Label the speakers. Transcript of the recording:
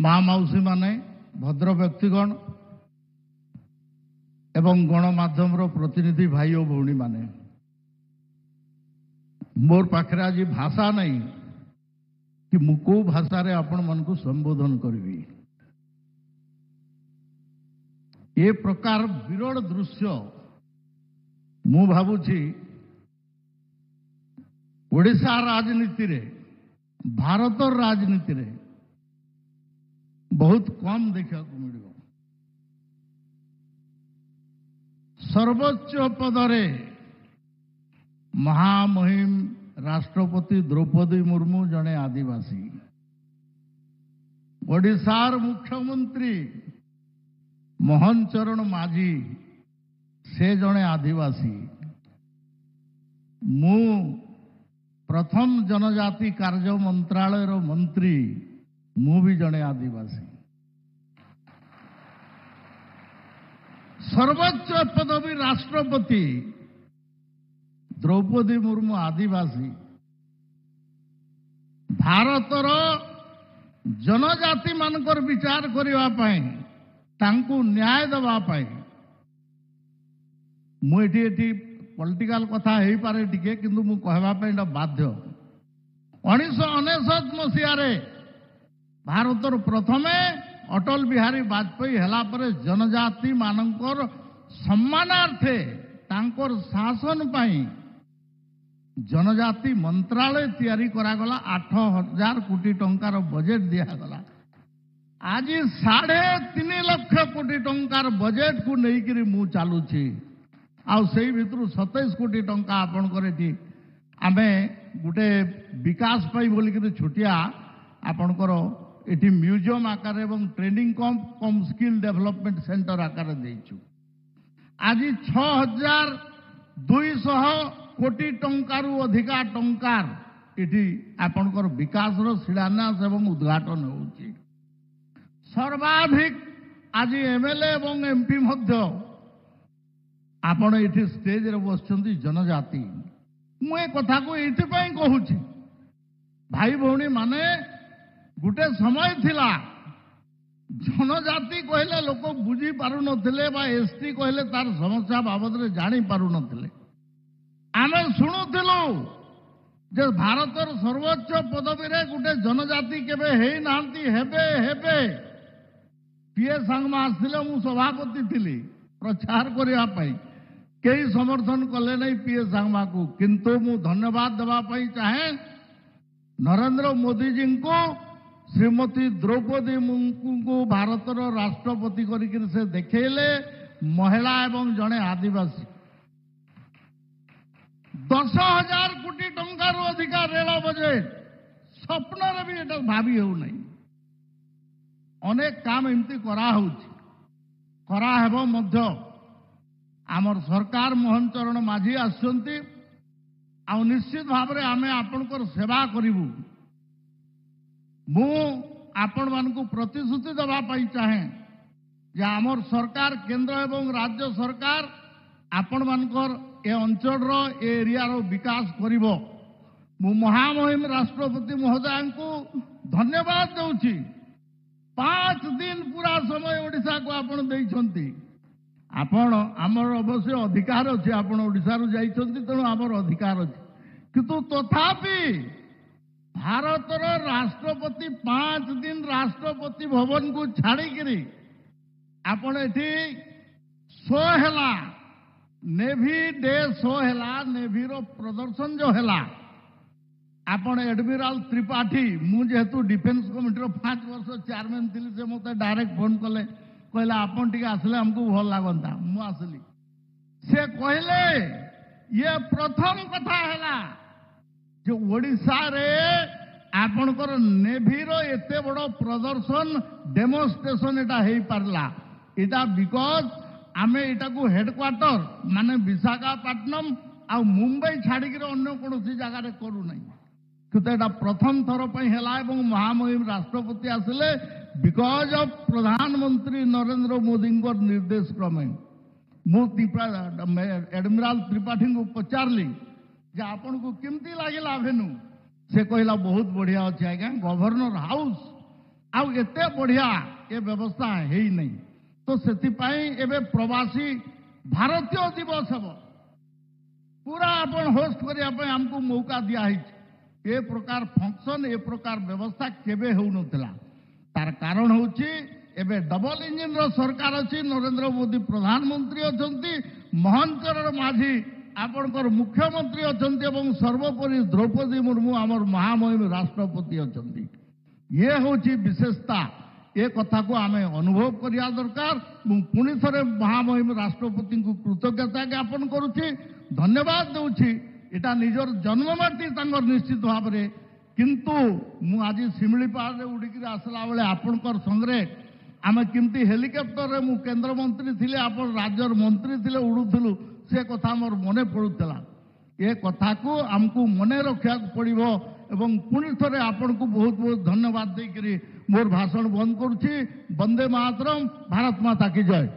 Speaker 1: माँ मौसी माने भद्र व्यक्तिगण एवं गणमाध्यम प्रतिनिधि भाई और भौणी माने मोर पाखरे आज भाषा नहीं कि मु को भाषा रे आपण मन को संबोधन करी ये प्रकार विरल दृश्य मु भावुछि ओडिशा राजनीति रे भारत राजनीति रे बहुत कम देखा मिल सर्वोच्च पदरे महामहिम राष्ट्रपति द्रौपदी मुर्मू जने आदिवासी ओडिशार मुख्यमंत्री मोहन चरण माझी से जने आदिवासी मु प्रथम जनजाति कार्य मंत्रालय मंत्री मु भी जने आदिवासी सर्वोच्च पदवी राष्ट्रपति द्रौपदी मुर्मू आदिवासी भारतर जनजाति मानकर विचार करने तांकु न्याय देवाई मुझे पॉलिटिकल कथा हो पारे टिके किंतु मु कहवाई बाध्य 1999 मसीह भारतर प्रथमे अटल बिहारी वाजपेयी हला परे जनजाति मानकर सम्मानार्थे तांकर शासन पाई जनजाति मंत्रालय तैयारी करागला 8,000 कोटी टंकार बजेट दिगला आज 3.5 लाख कोटी टंकार बजेट को लेकर मु चलुची आई भितर 27 कोटी टंका आपणकर आमे गोटे विकास पाई बोलिक छुटिया आपणकर एटी म्यूजियम आकार एवं ट्रेनिंग कम स्किल डेवलपमेंट सेंटर आकार देइछु आज 6,200 कोटी टंकारु अधिका टंकार इटी आपणकर विकास रो शिलान्यास एवं उद्घाटन होउची सर्वाधिक आज एमएलए एवं एमपी मध्य आपण इटी स्टेज रे बसचंती जनजाति मु ए कथा को एथि पई कहूची भाई भौणी माने गुटे समय थिला जनजाति कहले लोक बुझी पारु नथिले बा एसटी कहले तार समस्या बाबद रे जानी पारु नथिले आमे शुणुथिलु जे भारतर सर्वोच्च पदवी रे गुटे जनजाति केबे हेई नांती हेबे हेबे पीए संगमा आसिले मु सभापति थिली प्रचार करिया पई कई समर्थन कले नहीं पीए संगमा को किंतु मु धन्यवाद देवा पई चाहे नरेंद्र मोदी जी को श्रीमती द्रौपदी मुर्मू को भारतर राष्ट्रपति करिक से देखेले महिला एवं जड़े आदिवासी 10,000 कोटी टंकार अधिका रेल बजेट स्वप्न भी एटा भावी हो नहीं अनेक काम एमती कराहेब मध्य आमर सरकार मोहन चरण माझी आसुंती आ निश्चित भाव में आमे आपनकर सेवा करिवु मु आपण मानकु प्रतिश्रुति देवा पाई चाहे जे आमर सरकार केंद्र एवं राज्य सरकार आपण मानकर ए अंचल रो एरिया रो विकास करिवो मु महामहिम राष्ट्रपति महोदय को धन्यवाद दउची 5 दिन पूरा समय ओडिशा को आपण देइछंती आपण आमर अवश्य अधिकार अछि आपण ओडिशा रो जाइछंती तेणु आमर अधिकार अछि किंतु तथापि भारतर राष्ट्रपति 5 दिन राष्ट्रपति भवन को छाड़ी आपण एठी शो हैला नेवी डे शो हैला नेवी रो प्रदर्शन जो हैला आपण एडमिरल त्रिपाठी मु जेहेतु डिफेन्स कमिटी रो 5 वर्ष चेयरमैन थिली से मते डायरेक्ट फोन कले कहला आपण टिके आसले हमको भल लागंता मु आसली से कहले ये प्रथम कथा हैला जो ओडिशा रे आपणकर नेवी रो एते बड़ प्रदर्शन demonstration Etah hay Parla Etah because आमे एटा को हेडक्वार्टर माने विशाखापट्टनम आ मुंबई छाड़ी के अन्य कोनोसी जगह रे करू नहीं किंतु एटा प्रथम थर पई हैला एवं महामहिम राष्ट्रपति आसिले बिकॉज ऑफ प्रधानमंत्री नरेंद्र मोदी को निर्देश क्रमे मु एडमिरल त्रिपाठी को पचारली जे आपण को केमती लागिला भेनु से कहला बहुत बढ़िया अच्छे आज्ञा गवर्नर हाउस आउ एते बढ़िया ये व्यवस्था है ही नहीं। तो सेतिपाई एबे प्रवासी भारतीय दिवस हम पूरा अपन होस्ट करने आमको मौका दिया ए प्रकार फंक्शन ए प्रकार व्यवस्था केबे हो नथिला। तार कारण होची एबे डबल इंजिन रो सरकार अछि, नरेंद्र मोदी प्रधानमंत्री अछंती, मोहन चरण माझी आपणकर मुख्यमंत्री अछंती एवं सर्वोपरि द्रौपदी मुर्मू आमर महामहिम राष्ट्रपति अछंती। ये होची विशेषता। ए कथा को आमे अनुभव करिया दरकार। पुणी थरे महामहिम राष्ट्रपति को कृतज्ञता ज्ञापन करुछि, धन्यवाद देउछि। एटा निजर जन्ममाटी तांगर निश्चित भाव में। किंतु मु आज शिमिलीपाल रे उड़िकी आसला बेले आपणकर संगरे आमे किमती हेलिकॉप्टर रे मु केंद्र मंत्री थिले, आपण राज्यर मंत्री थिले, उड़ुथलु से कथा मोर मने पड़ुतला। ए कथा को आमको मने रखा पड़िबो एवं पुणी थरे आपण को बहुत बहुत धन्यवाद देकरी मोर भाषण बंद करुछि। वंदे मातरम, भारत माता की जय।